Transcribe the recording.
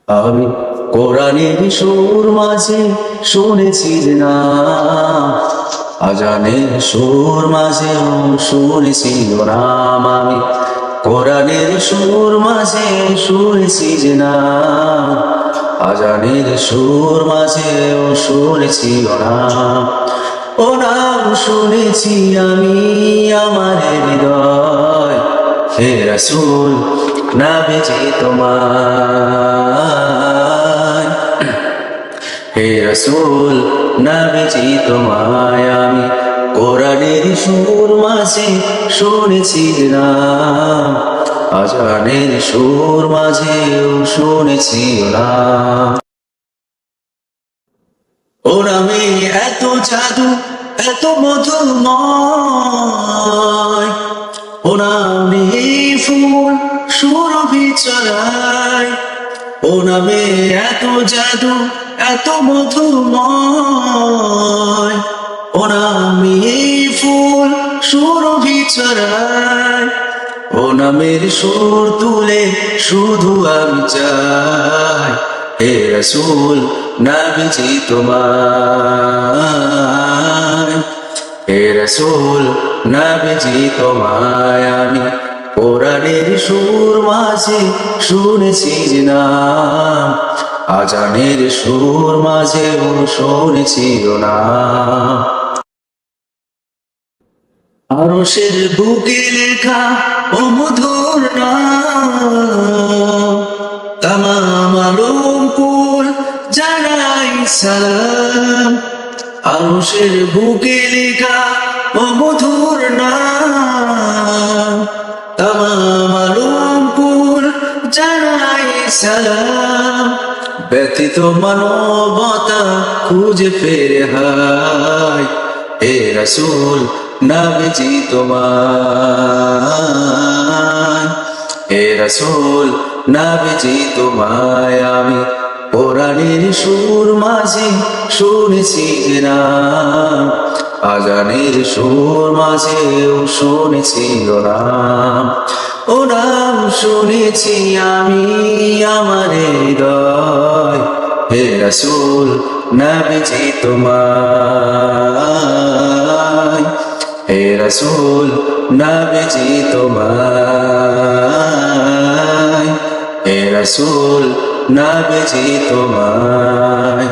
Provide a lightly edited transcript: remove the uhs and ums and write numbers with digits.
আমি কোরআনের সুর মাঝে শুনেছি যে না, আজানের সুর মাঝেও শুনেছি নাম। আমি কোরআনের সুর মাঝে শুনেছি যে না, আজানের সুর মাঝেও শুনেছি নাম। ও নাম শুনেছি আমি আমার হৃদয়, হে রাসূল নবীজি তোমায়, হে রাসূল নবীজি তোমায় আমি কোরআনের সুর মাঝে শুনেছি নাম, আজানের সুর মাঝেও শুনেছি নাম। ও নামে এত জাদু এত মধুময়, ও নামে ফুল সুরভি ছড়ায়। ও নামে এত জাদু এত মধুময়, ও নামে ফুল সুরভি ছড়ায়। ও নামের সুর তুলে শুধু আমি চাই, হে রাসূল নবীজি তোমায়, হে রাসূল নবীজি তোমায় আমি কোরআনের সুর মাঝে শুনেছি যে নাম, আজানের সুর মাঝেও শুনেছি নাম। আরশের বুকে লেখা ও মধুর নাম, তামাম আলমপুর জানাই সালাম। আরশের বুকে লেখা ও মধুর নাম, তামাম আলমপুর জানাই সালাম। ব্যথিত মানবতা খুঁজে ফেরে হায়, হে রাসূল নবীজি তোমায়, হে রাসূল নবীজি তোমায় আমি কোরআনের সুর মাঝে শুনেছি যে নাম, আজানের সুর মাঝেও শুনেছি নাম। ও নাম শুনেছি আমি আমার হৃদয়, হে রাসূল নবীজি তোমায়, হে রাসূল নবীজি তোমায়, হে রাসূল নবীজি তোমায়।